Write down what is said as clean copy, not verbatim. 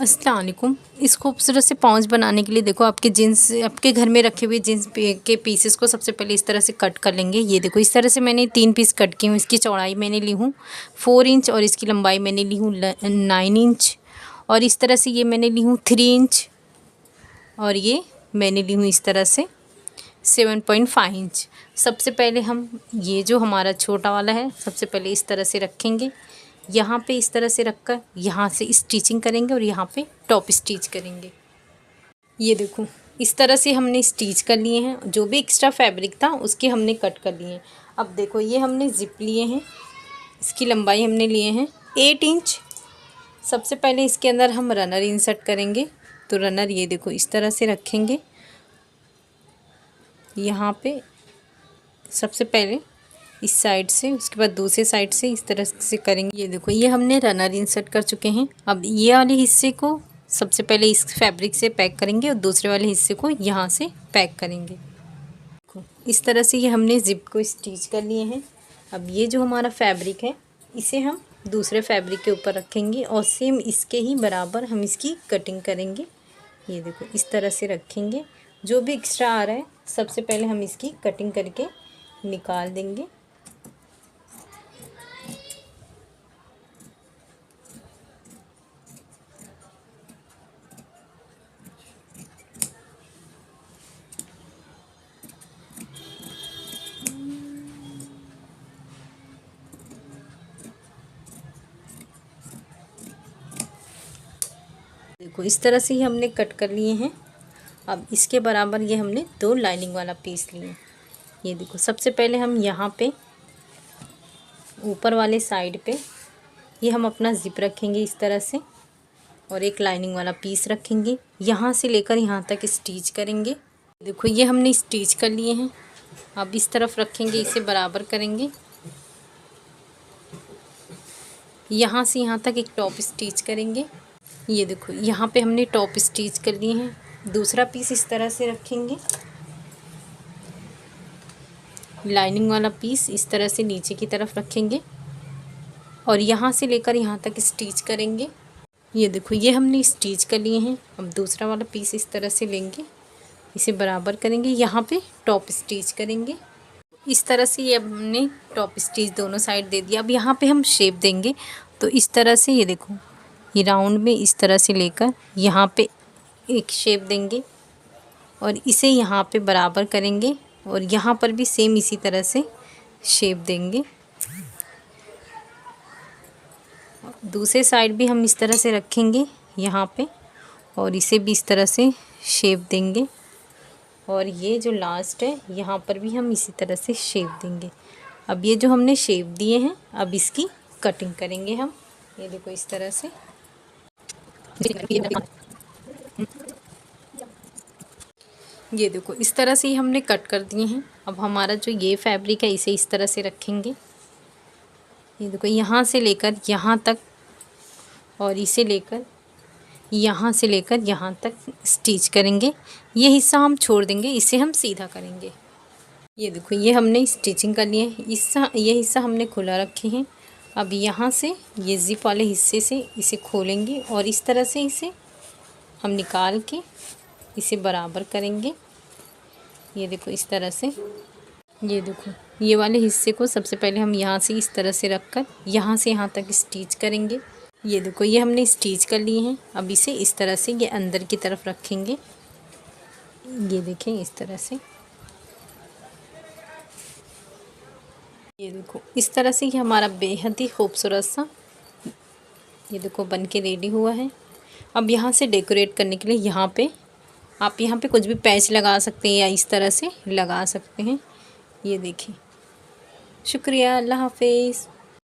अस्सलाम वालेकुम। इस खूबसूरत से पाउच बनाने के लिए देखो आपके जीन्स, आपके घर में रखे हुए जीन्स के पीसेस को सबसे पहले इस तरह से कट कर लेंगे। ये देखो इस तरह से मैंने 3 पीस कट किए हूँ। इसकी चौड़ाई मैंने ली हूँ 4 इंच और इसकी लंबाई मैंने ली हूँ 9 इंच और इस तरह से ये मैंने ली हूँ 3 इंच और ये मैंने ली हूँ इस तरह से 7.5 इंच। सबसे पहले हम ये जो हमारा छोटा वाला है सबसे पहले इस तरह से रखेंगे, यहाँ पे इस तरह से रखकर यहाँ से स्टिचिंग करेंगे और यहाँ पे टॉप स्टिच करेंगे। ये देखो इस तरह से हमने स्टिच कर लिए हैं। जो भी एक्स्ट्रा फैब्रिक था उसके हमने कट कर लिए हैं। अब देखो ये हमने जिप लिए हैं, इसकी लंबाई हमने लिए हैं 8 इंच। सबसे पहले इसके अंदर हम रनर इंसर्ट करेंगे। तो रनर ये देखो इस तरह से रखेंगे, यहाँ पे सबसे पहले इस साइड से, उसके बाद दूसरे साइड से इस तरह से करेंगे। ये देखो ये हमने रनर इंसर्ट कर चुके हैं। अब ये वाले हिस्से को सबसे पहले इस फैब्रिक से पैक करेंगे और दूसरे वाले हिस्से को यहाँ से पैक करेंगे। देखो इस तरह से ये हमने जिप को स्टिच कर लिए हैं। अब ये जो हमारा फैब्रिक है इसे हम दूसरे फैब्रिक के ऊपर रखेंगे और सेम इसके ही बराबर हम इसकी कटिंग करेंगे। ये देखो इस तरह से रखेंगे। जो भी एक्स्ट्रा आ रहा है सबसे पहले हम इसकी कटिंग करके निकाल देंगे। देखो इस तरह से ही हमने कट कर लिए हैं। अब इसके बराबर ये हमने 2 लाइनिंग वाला पीस लिए। ये देखो सबसे पहले हम यहाँ पे ऊपर वाले साइड पे ये हम अपना जिप रखेंगे इस तरह से और एक लाइनिंग वाला पीस रखेंगे। यहाँ से लेकर यहाँ तक स्टिच करेंगे। देखो ये हमने स्टिच कर लिए हैं। अब इस तरफ रखेंगे, इसे बराबर करेंगे। यहाँ से यहाँ तक एक टॉप स्टिच करेंगे। ये देखो यहाँ पे हमने टॉप स्टिच कर लिए हैं। दूसरा पीस इस तरह से रखेंगे, लाइनिंग वाला पीस इस तरह से नीचे की तरफ रखेंगे और यहाँ से लेकर यहाँ तक स्टिच करेंगे। ये देखो ये हमने स्टिच कर लिए हैं। अब दूसरा वाला पीस इस तरह से लेंगे, इसे बराबर करेंगे, यहाँ पे टॉप स्टिच करेंगे। इस तरह से ये हमने टॉप स्टिच दोनों साइड दे दिया। अब यहाँ पे हम शेप देंगे। तो इस तरह से ये देखो ये राउंड में इस तरह से लेकर यहाँ पे एक शेप देंगे और इसे यहाँ पे बराबर करेंगे और यहाँ पर भी सेम इसी तरह से शेप देंगे। दूसरे साइड भी हम इस तरह से रखेंगे यहाँ पे और इसे भी इस तरह से शेप देंगे और ये जो लास्ट है यहाँ पर भी हम इसी तरह से शेप देंगे। अब ये जो हमने शेप दिए हैं अब इसकी कटिंग करेंगे हम। ये देखो इस तरह से ये देखो इस तरह से ही हमने कट कर दिए हैं। अब हमारा जो ये फैब्रिक है इसे इस तरह से रखेंगे। ये देखो यहाँ से लेकर यहाँ तक और इसे लेकर यहाँ से लेकर यहाँ तक स्टिच करेंगे। ये हिस्सा हम छोड़ देंगे, इसे हम सीधा करेंगे। ये देखो ये हमने स्टिचिंग कर लिए है। ये हिस्सा हमने खुला रखे हैं। अब यहाँ से ये जिप वाले हिस्से से इसे खोलेंगे और इस तरह से इसे हम निकाल के इसे बराबर करेंगे। ये देखो इस तरह से। ये देखो ये वाले हिस्से को सबसे पहले हम यहाँ से इस तरह से रखकर यहाँ से यहाँ तक स्टिच करेंगे। ये देखो ये हमने स्टिच कर लिए हैं। अब इसे इस तरह से ये अंदर की तरफ रखेंगे। ये देखें इस तरह से। ये देखो इस तरह से ये हमारा बेहद ही खूबसूरत सा ये देखो बन के रेडी हुआ है। अब यहाँ से डेकोरेट करने के लिए यहाँ पे आप यहाँ पे कुछ भी पैच लगा सकते हैं या इस तरह से लगा सकते हैं। ये देखिए। शुक्रिया, अल्लाह हाफिज़।